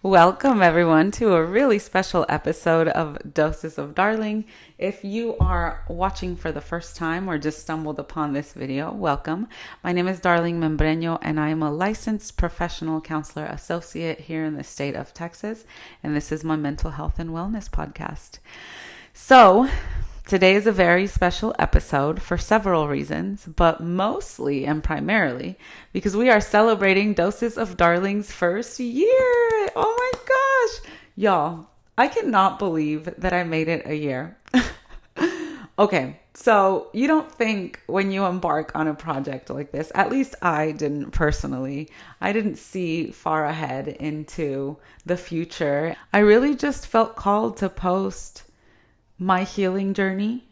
Welcome, everyone, to a really special episode of Doses of Darling. If you are watching for the first time or just stumbled upon this video, welcome. My name is Darling Membreño, and I am a licensed professional counselor associate here in the state of Texas, and this is my mental health and wellness podcast. So, today is a very special episode for several reasons, but mostly and primarily because we are celebrating Doses of Darling's first year. Oh my gosh. Y'all, I cannot believe that I made it a year. Okay, so you don't think when you embark on a project like this, at least I didn't personally, I didn't see far ahead into the future. I really just felt called to post my healing journey,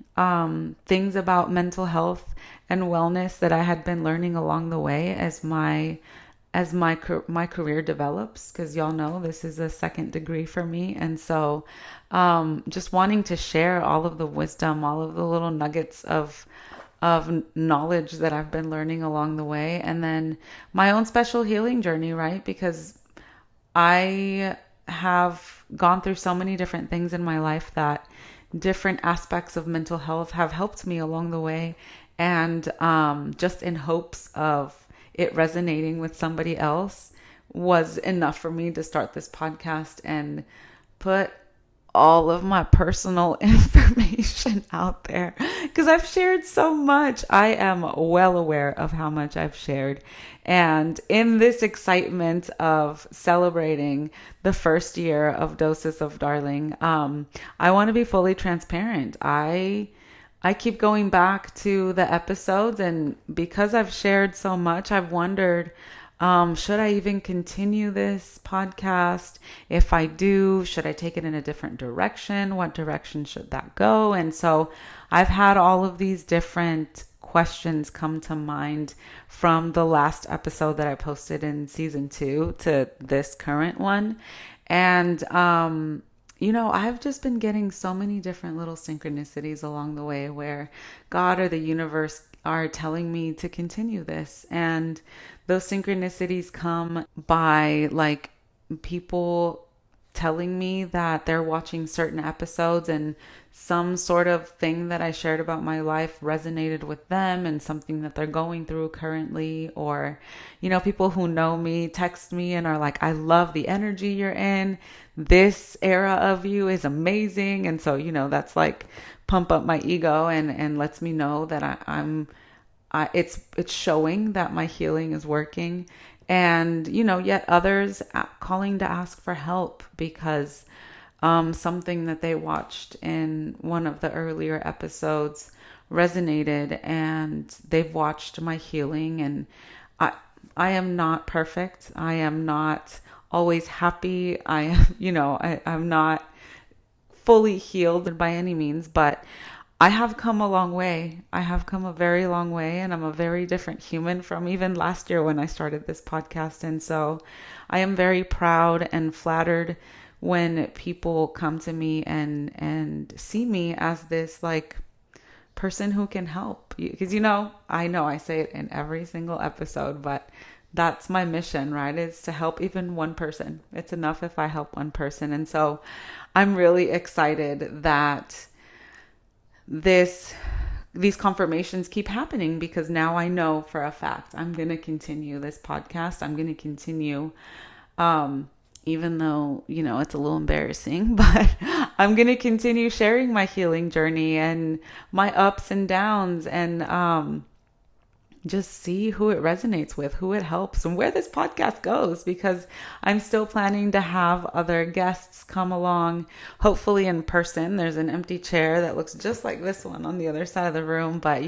things about mental health and wellness that I had been learning along the way as my career develops, because y'all know this is a second degree for me. And so just wanting to share all of the wisdom, all of the little nuggets of knowledge that I've been learning along the way, and then my own special healing journey, right? Because I have gone through so many different things in my life that different aspects of mental health have helped me along the way. And just in hopes of it resonating with somebody else was enough for me to start this podcast and put all of my personal information out there, because I've shared so much. I am well aware of how much I've shared. And in this excitement of celebrating the first year of Doses of Darling, I want to be fully transparent. I keep going back to the episodes, and because I've shared so much, I've wondered, should I even continue this podcast? If I do, should I take it in a different direction? What direction should that go? And so I've had all of these different questions come to mind from the last episode that I posted in season 2 to this current one. And, I've just been getting so many different little synchronicities along the way where God or the universe are telling me to continue this. And those synchronicities come by like people telling me that they're watching certain episodes and some sort of thing that I shared about my life resonated with them and something that they're going through currently. Or, people who know me text me and are like, I love the energy you're in. This era of you is amazing. And so, that's like pump up my ego and lets me know that it's showing that my healing is working. And, yet others calling to ask for help because something that they watched in one of the earlier episodes resonated, and they've watched my healing. And I am not perfect. I am not always happy. I'm not fully healed by any means, but I have come a long way. I have come a very long way, and I'm a very different human from even last year when I started this podcast. And so I am very proud and flattered when people come to me and see me as this like person who can help. Because, I know I say it in every single episode, but that's my mission, right? Is to help even one person. It's enough if I help one person. And so I'm really excited that these confirmations keep happening, because now I know for a fact I'm going to continue this podcast. I'm going to continue, even though, it's a little embarrassing, but I'm going to continue sharing my healing journey and my ups and downs, and just see who it resonates with, who it helps, and where this podcast goes, because I'm still planning to have other guests come along, hopefully in person. There's an empty chair that looks just like this one on the other side of the room, but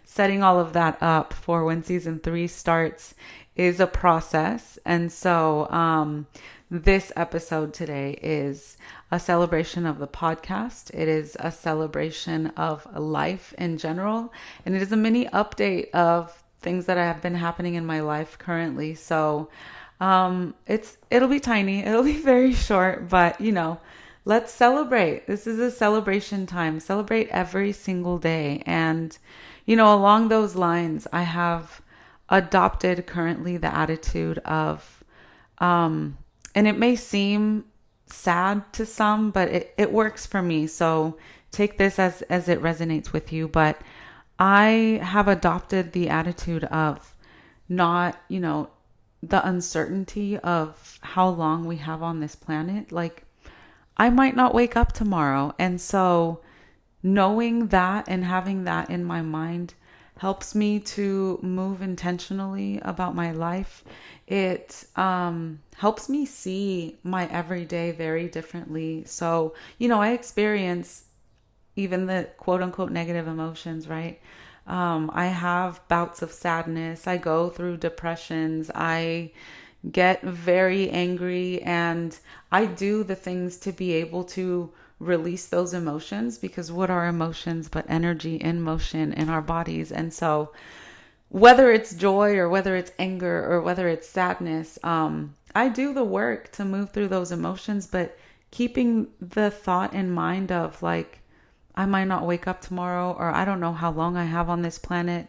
setting all of that up for when season 3 starts is a process. And so this episode today is a celebration of the podcast. It is a celebration of life in general, and it is a mini update of things that have been happening in my life currently. So it'll be tiny, it'll be very short, but let's celebrate. This is a celebration time. Celebrate every single day. And along those lines, I have adopted currently the attitude of, and it may seem sad to some, but it works for me. So take this as it resonates with you. But I have adopted the attitude of not, the uncertainty of how long we have on this planet. Like, I might not wake up tomorrow. And so knowing that and having that in my mind helps me to move intentionally about my life. It helps me see my everyday very differently. So, I experience even the quote unquote negative emotions, right? I have bouts of sadness. I go through depressions. I get very angry, and I do the things to be able to release those emotions, because what are emotions but energy in motion in our bodies? And so whether it's joy or whether it's anger or whether it's sadness, I do the work to move through those emotions, but keeping the thought in mind of like, I might not wake up tomorrow, or I don't know how long I have on this planet,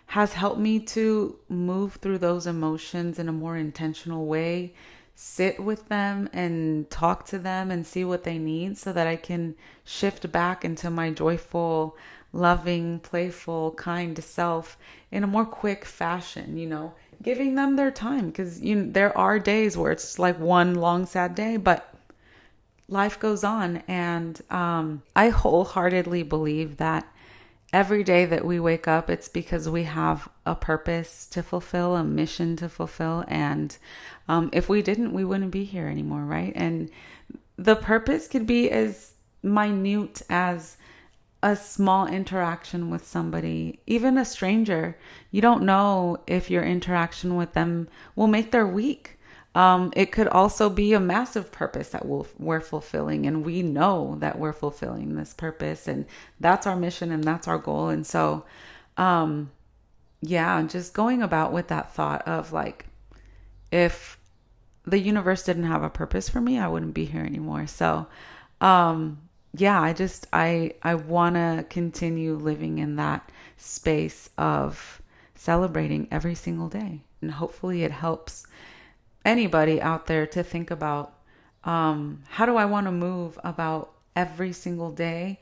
has helped me to move through those emotions in a more intentional way, sit with them and talk to them and see what they need so that I can shift back into my joyful, loving, playful, kind self in a more quick fashion, giving them their time, because there are days where it's like one long sad day, but life goes on. And I wholeheartedly believe that every day that we wake up, it's because we have a purpose to fulfill, a mission to fulfill. And if we didn't, we wouldn't be here anymore, right? And the purpose could be as minute as a small interaction with somebody, even a stranger. You don't know if your interaction with them will make their week. It could also be a massive purpose that we're fulfilling, and we know that we're fulfilling this purpose, and that's our mission and that's our goal. And so, just going about with that thought of like, if the universe didn't have a purpose for me, I wouldn't be here anymore. So, I want to continue living in that space of celebrating every single day. And hopefully it helps anybody out there to think about, how do I want to move about every single day,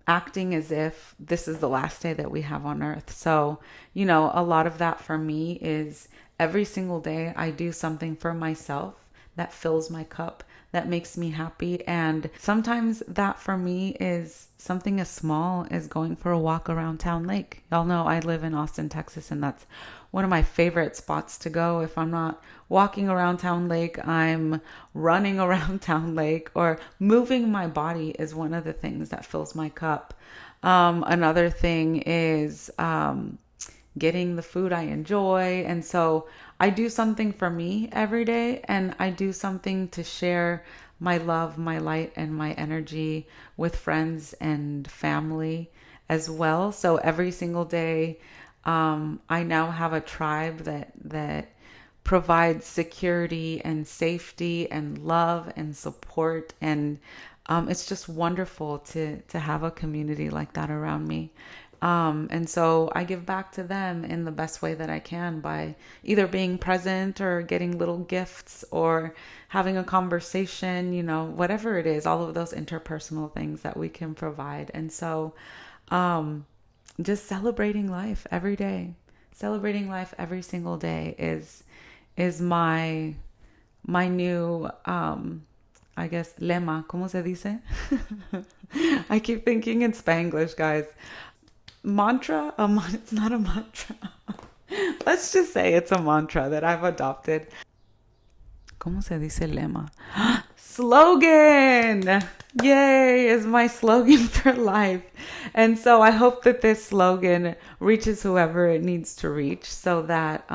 acting as if this is the last day that we have on earth. So, a lot of that for me is every single day I do something for myself that fills my cup, that makes me happy. And sometimes that for me is something as small as going for a walk around Town Lake. Y'all know I live in Austin, Texas, and that's one of my favorite spots to go. If I'm not walking around Town Lake, I'm running around Town Lake, or moving my body is one of the things that fills my cup. Another thing is getting the food I enjoy. And so I do something for me every day, and I do something to share my love, my light, and my energy with friends and family as well. So every single day, I now have a tribe that provides security and safety and love and support. And it's just wonderful to have a community like that around me. And so I give back to them in the best way that I can by either being present or getting little gifts or having a conversation, whatever it is, all of those interpersonal things that we can provide. And so, just celebrating life every day, celebrating life every single day is my new, I guess, lema. ¿Cómo se dice? I keep thinking in Spanglish, guys. Mantra? It's not a mantra. Let's just say it's a mantra that I've adopted. ¿Cómo se dice lema? Slogan! Yay, is my slogan for life. And so I hope that this slogan reaches whoever it needs to reach, so that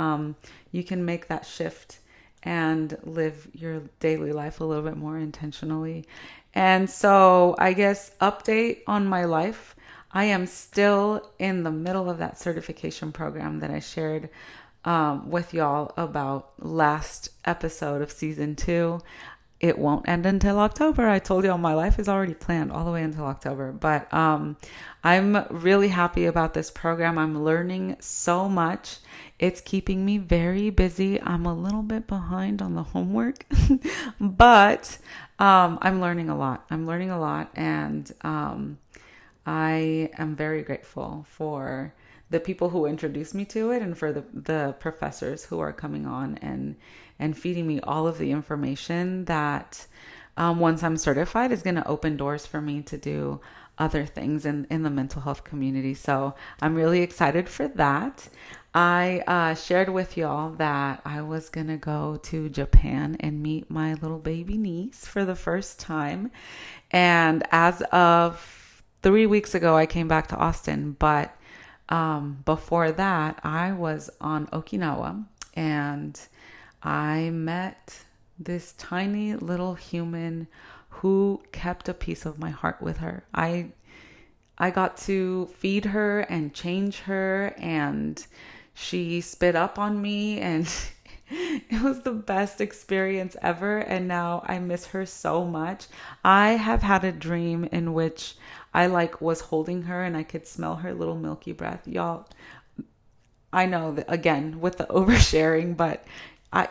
you can make that shift and live your daily life a little bit more intentionally. And so I guess update on my life. I am still in the middle of that certification program that I shared with y'all about last episode of season 2. it won't end until October. I told y'all my life is already planned all the way until October. But I'm really happy about this program. I'm learning so much. It's keeping me very busy. I'm a little bit behind on the homework, but I'm learning a lot. And I am very grateful for the people who introduced me to it and for the professors who are coming on and feeding me all of the information that once I'm certified is going to open doors for me to do other things in the mental health community. So I'm really excited for that. I shared with y'all that I was going to go to Japan and meet my little baby niece for the first time. And as of 3 weeks ago, I came back to Austin. But before that, I was on Okinawa and I met this tiny little human who kept a piece of my heart with her. I got to feed her and change her, and she spit up on me, and it was the best experience ever. And now I miss her so much. I have had a dream in which I was holding her and I could smell her little milky breath. Y'all, I know that again with the oversharing, but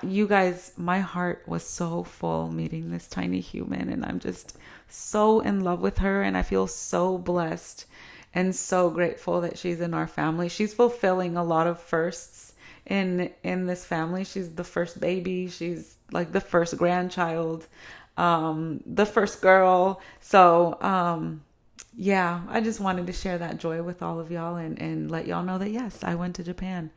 you guys, my heart was so full meeting this tiny human, and I'm just so in love with her, and I feel so blessed and so grateful that she's in our family. She's fulfilling a lot of firsts in this family. She's the first baby. She's like the first grandchild, the first girl. So, yeah, I just wanted to share that joy with all of y'all and let y'all know that, yes, I went to Japan.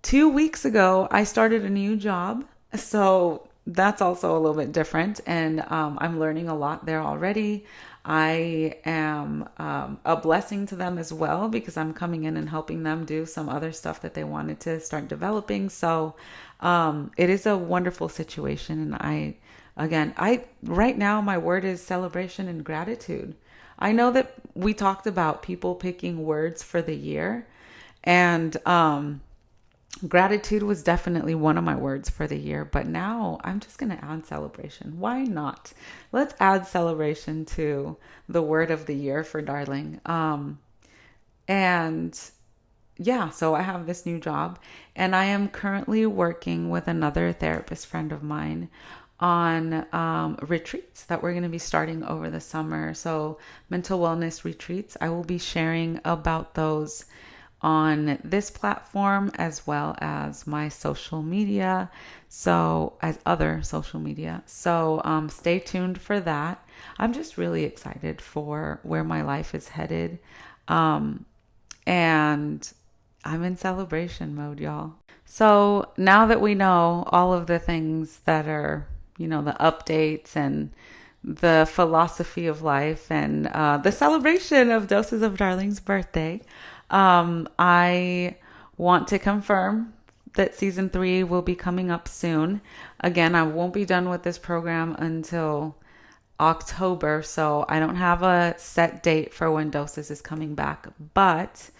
2 weeks ago, I started a new job. So that's also a little bit different. And I'm learning a lot there already. I am a blessing to them as well because I'm coming in and helping them do some other stuff that they wanted to start developing. So it is a wonderful situation. And I right now, my word is celebration and gratitude. I know that we talked about people picking words for the year, and gratitude was definitely one of my words for the year, but now I'm just going to add celebration. Why not? Let's add celebration to the word of the year for Darling. And yeah, so I have this new job, and I am currently working with another therapist friend of mine on retreats that we're going to be starting over the summer. So mental wellness retreats. I will be sharing about those on this platform as well as my social media. So as other social media. So stay tuned for that. I'm just really excited for where my life is headed. And I'm in celebration mode, y'all. So now that we know all of the things that are, the updates and the philosophy of life and the celebration of Doses of Darling's birthday, I want to confirm that season 3 will be coming up soon. Again, I won't be done with this program until October, so I don't have a set date for when Doses is coming back, but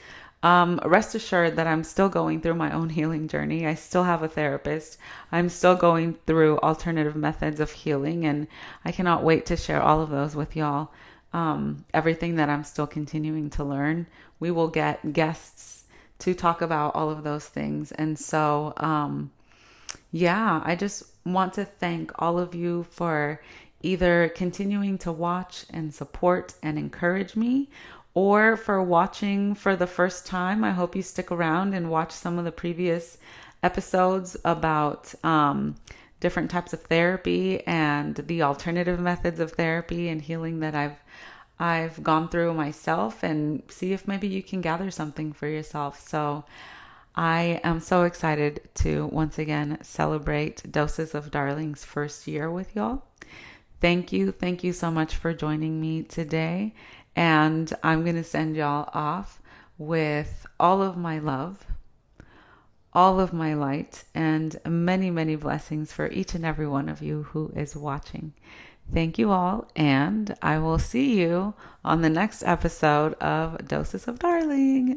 rest assured that I'm still going through my own healing journey. I still have a therapist. I'm still going through alternative methods of healing, and I cannot wait to share all of those with y'all. Everything that I'm still continuing to learn. We will get guests to talk about all of those things. And so, I just want to thank all of you for either continuing to watch and support and encourage me, or for watching for the first time. I hope you stick around and watch some of the previous episodes about different types of therapy and the alternative methods of therapy and healing that I've gone through myself, and see if maybe you can gather something for yourself. So I am so excited to once again celebrate Doses of Darling's first year with y'all. Thank you so much for joining me today. And I'm going to send y'all off with all of my love, all of my light, and many, many blessings for each and every one of you who is watching. Thank you all, and I will see you on the next episode of Doses of Darling.